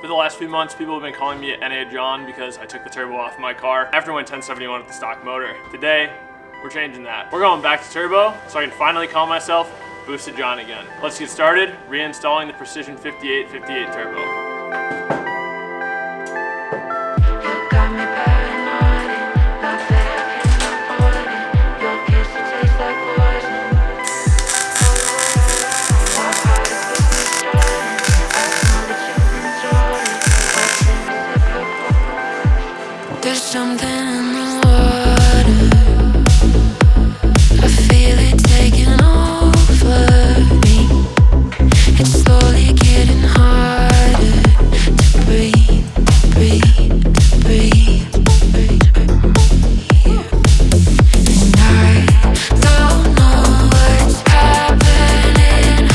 For the last few months, people have been calling me NA John because I took the turbo off my car after I went 1071 with the stock motor. Today, we're changing that. We're going back to turbo so I can finally call myself Boosted John again. Let's get started reinstalling the Precision 5858 turbo. There's something in the water, I feel it taking over me. It's slowly getting harder to breathe, breathe, breathe, breathe. And I don't know what's happening,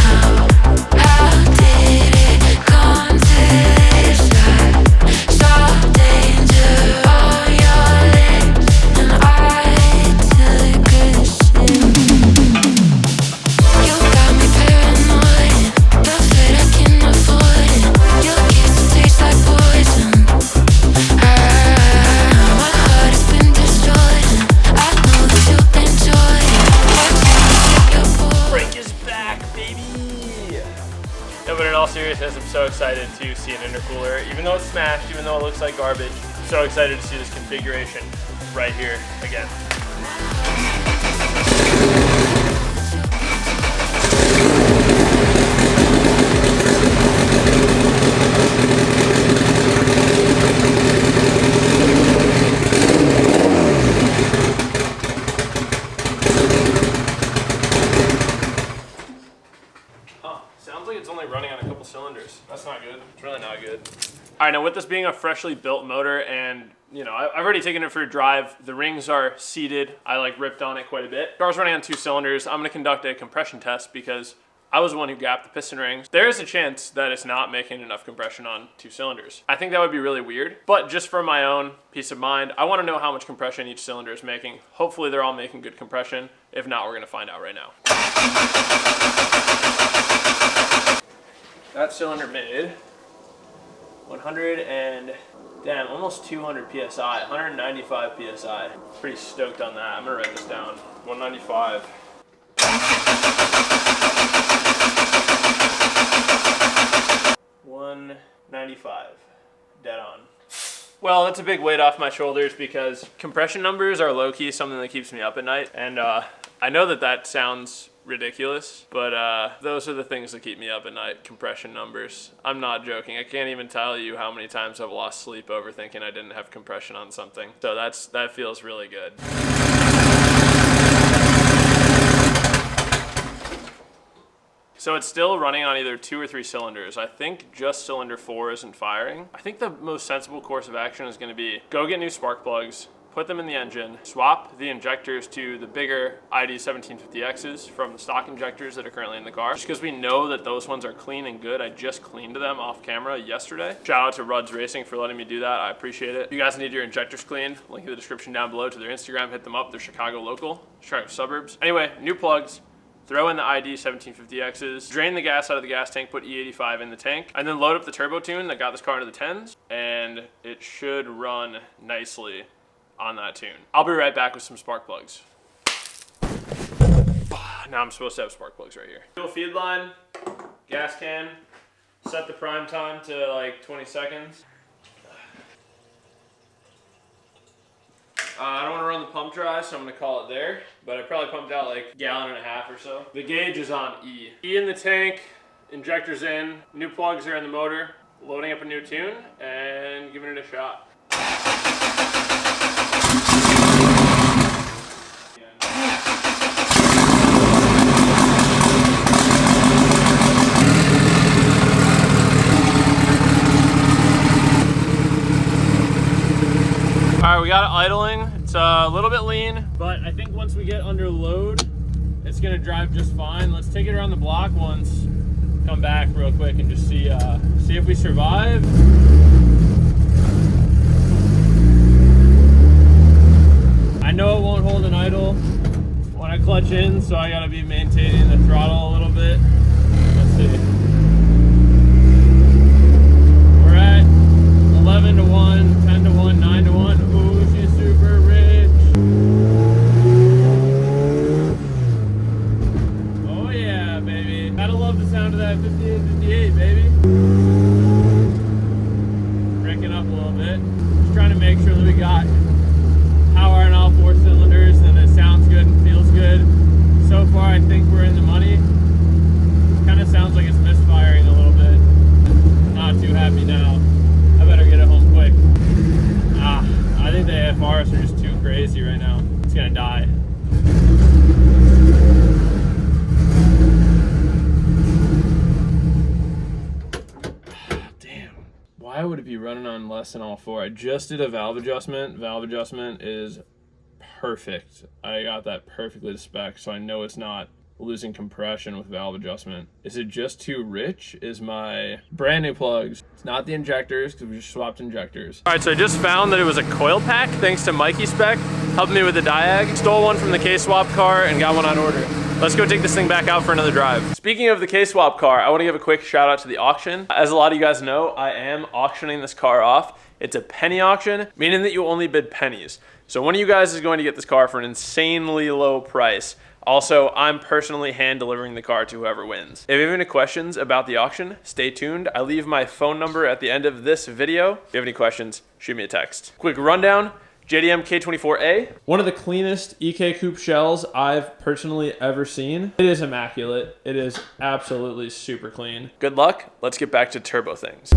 how did it come to this? I saw danger on your lips, and I took a sip. You got me paranoid, the fit I can't afford it. Your kiss tastes like poison. My heart has been destroyed, and I know that you'll enjoy it. Brake is back, baby! No, but in all seriousness, I'm so excited to see an intercooler. Even though it's smashed, even though it looks like garbage, I'm so excited to see this configuration right here again. Sounds like it's only running on a couple cylinders. That's not good. It's really not good. All right, now with this being a freshly built motor and, you know, I've already taken it for a drive. The rings are seated. I like ripped on it quite a bit. Car's running on 2 cylinders. I'm gonna conduct a compression test because I was the one who gapped the piston rings. There is a chance that it's not making enough compression on 2 cylinders. I think that would be really weird, but just for my own peace of mind, I wanna know how much compression each cylinder is making. Hopefully they're all making good compression. If not, we're gonna find out right now. That cylinder made 100 and, damn, almost 200 PSI, 195 PSI. Pretty stoked on that. I'm gonna write this down. 195. 195. Dead on. Well, that's a big weight off my shoulders because compression numbers are low-key something that keeps me up at night. And I know that sounds ridiculous, but those are the things that keep me up at night, compression numbers. I'm not joking. I can't even tell you how many times I've lost sleep over thinking I didn't have compression on something. So that feels really good. So it's still running on either 2 or 3 cylinders. I think just cylinder 4 isn't firing. I think the most sensible course of action is gonna be go get new spark plugs, put them in the engine, swap the injectors to the bigger ID 1750Xs from the stock injectors that are currently in the car. Just because we know that those ones are clean and good. I just cleaned them off camera yesterday. Shout out to Rudd's Racing for letting me do that. I appreciate it. If you guys need your injectors cleaned, link in the description down below to their Instagram. Hit them up. They're Chicago local, Chicago suburbs. Anyway, new plugs. Throw in the ID 1750Xs, drain the gas out of the gas tank, put E85 in the tank, and then load up the turbo tune that got this car into the 10s, and it should run nicely on that tune. I'll be right back with some spark plugs. Now I'm supposed to have spark plugs right here. Fuel feed line, gas can, set the prime time to like 20 seconds. I don't want to run the pump dry, so I'm going to call it there, but I probably pumped out like a gallon and a half or so. The gauge is on E. E in the tank, injectors in, new plugs are in the motor, loading up a new tune, and giving it a shot. Alright, we got it idling. It's a little bit lean, but I think once we get under load, it's gonna drive just fine. Let's take it around the block once, come back real quick and just see if we survive. I know it won't hold an idle when I clutch in, so I gotta be maintaining the throttle a little bit. Let's see. We're at crazy right now. It's gonna die. Damn. Why would it be running on less than all four? I just did a valve adjustment. Valve adjustment is perfect. I got that perfectly to spec, so I know it's not losing compression with valve adjustment. Is it just too rich? Is my brand new plugs? It's not the injectors, because we just swapped injectors. All right, so I just found that it was a coil pack thanks to Mikey Spec, helping me with the diag. Stole one from the K-Swap car and got one on order. Let's go take this thing back out for another drive. Speaking of the K-Swap car, I want to give a quick shout out to the auction. As a lot of you guys know, I am auctioning this car off. It's a penny auction, meaning that you only bid pennies. So one of you guys is going to get this car for an insanely low price. Also, I'm personally hand delivering the car to whoever wins. If you have any questions about the auction, stay tuned. I leave my phone number at the end of this video. If you have any questions, shoot me a text. Quick rundown. JDM K24A, one of the cleanest EK Coupe shells I've personally ever seen. It is immaculate. It is absolutely super clean. Good luck. Let's get back to turbo things.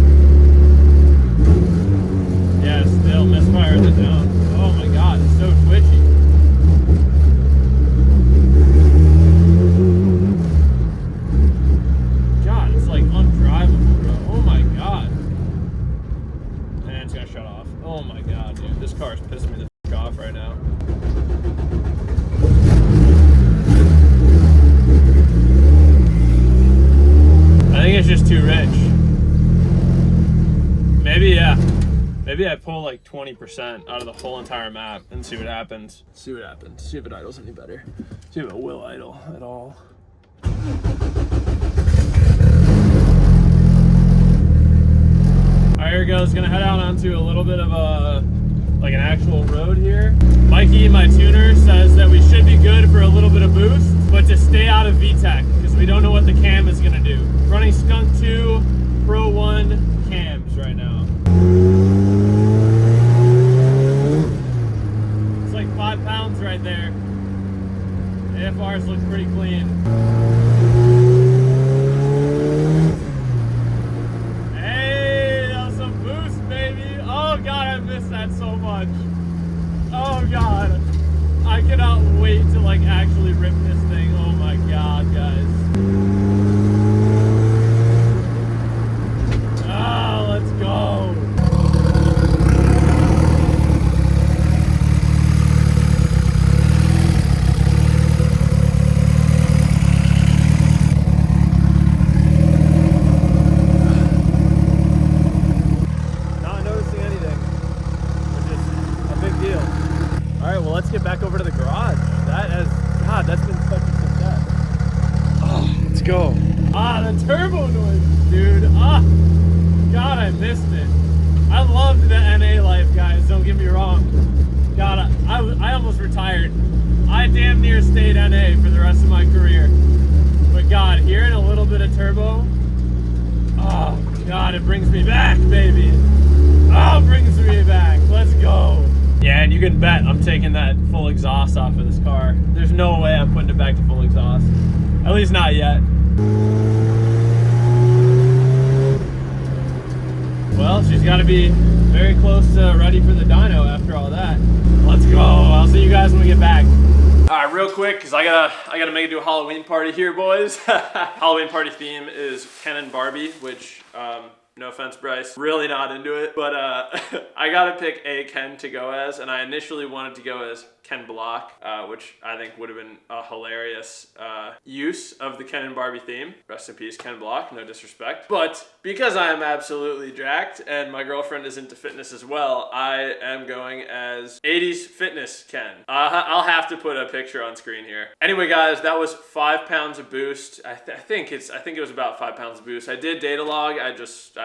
Yeah, still misfiring it down. Oh my God, it's so twitchy. God, it's like undrivable, bro. Oh my God. And it's gonna shut off. Oh my God, dude. This car is pissing me the f off right now. I think it's just too rich. Maybe, yeah. Maybe I pull like 20% out of the whole entire map and see what happens. See what happens. See if it idles any better. See if it will idle at all. Alright, here it goes. Gonna head out onto a little bit of a, like an actual road here. Mikey, my tuner, says that we should be good for a little bit of boost, but to stay out of VTEC, because we don't know what the cam is gonna do. Running Skunk 2 Pro 1 cams right now. It's like 5 pounds right there. AFRs look pretty clean. That so much. Oh God, I cannot wait to like actually rip this thing. Oh my God, guys. Ah, let's go. Let's get back over to the garage. God, that's been such a success. Oh, let's go. Ah, the turbo noise, dude. Ah, God, I missed it. I loved the NA life, guys. Don't get me wrong. God, I almost retired. I damn near stayed NA for the rest of my career. But God, hearing a little bit of turbo, oh God, it brings me back, baby. Oh, it brings me back. Let's go. Yeah, and you can bet I'm taking that full exhaust off of this car. There's no way I'm putting it back to full exhaust. At least not yet. Well, she's got to be very close to ready for the dyno after all that. Let's go. I'll see you guys when we get back. All right, real quick, because I gotta make it to a Halloween party here, boys. Halloween party theme is Ken and Barbie, which no offense, Bryce, really not into it, but I gotta pick a Ken to go as, and I initially wanted to go as Ken Block, which I think would have been a hilarious use of the Ken and Barbie theme. Rest in peace, Ken Block, no disrespect. But because I am absolutely jacked and my girlfriend is into fitness as well, I am going as 80s fitness Ken. I'll have to put a picture on screen here. Anyway, guys, that was 5 pounds of boost. I think it was about 5 pounds of boost. I did data log. I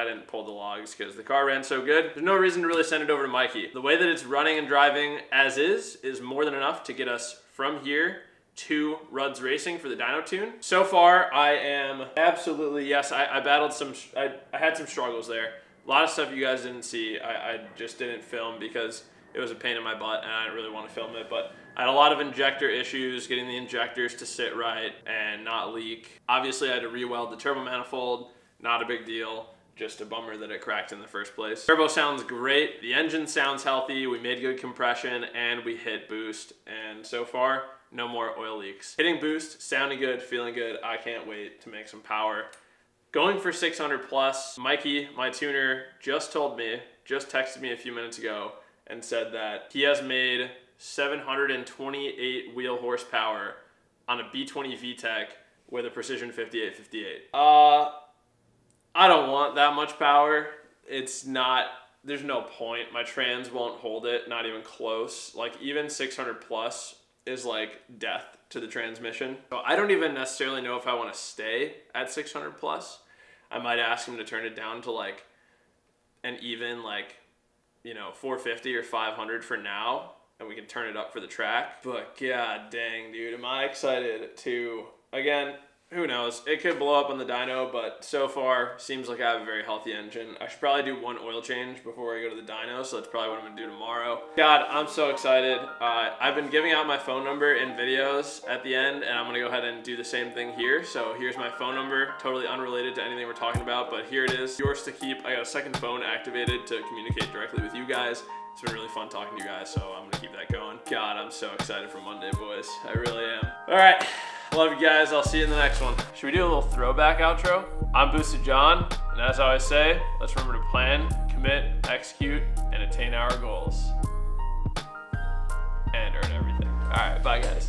didn't pull the logs because the car ran so good. There's no reason to really send it over to Mikey. The way that it's running and driving as is more than enough to get us from here to Rudd's Racing for the dyno tune. So far, I am absolutely, yes, I battled I had some struggles there. A lot of stuff you guys didn't see. I just didn't film because it was a pain in my butt and I didn't really want to film it, but I had a lot of injector issues, getting the injectors to sit right and not leak. Obviously, I had to re-weld the turbo manifold, not a big deal. just a bummer that it cracked in the first place. Turbo sounds great. The engine sounds healthy. We made good compression and we hit boost. And so far, no more oil leaks. Hitting boost, sounding good, feeling good. I can't wait to make some power. Going for 600 plus. Mikey, my tuner, just texted me a few minutes ago and said that he has made 728 wheel horsepower on a B20 VTEC with a Precision 5858. I don't want that much power. There's no point. My trans won't hold it, not even close. Like even 600 plus is like death to the transmission. So I don't even necessarily know if I want to stay at 600 plus. I might ask him to turn it down to like an even 450 or 500 for now, and we can turn it up for the track. But god dang, dude, am I excited to, again, who knows? It could blow up on the dyno, but so far seems like I have a very healthy engine. I should probably do one oil change before I go to the dyno, so that's probably what I'm gonna do tomorrow. God, I'm so excited. I've been giving out my phone number in videos at the end, and I'm gonna go ahead and do the same thing here. So here's my phone number, totally unrelated to anything we're talking about, but here it is, yours to keep. I got a second phone activated to communicate directly with you guys. It's been really fun talking to you guys, so I'm gonna keep that going. God, I'm so excited for Monday, boys. I really am. All right. Love you guys. I'll see you in the next one. Should we do a little throwback outro? I'm Boosted John, and as I always say, let's remember to plan, commit, execute, and attain our goals. And earn everything. All right, bye guys.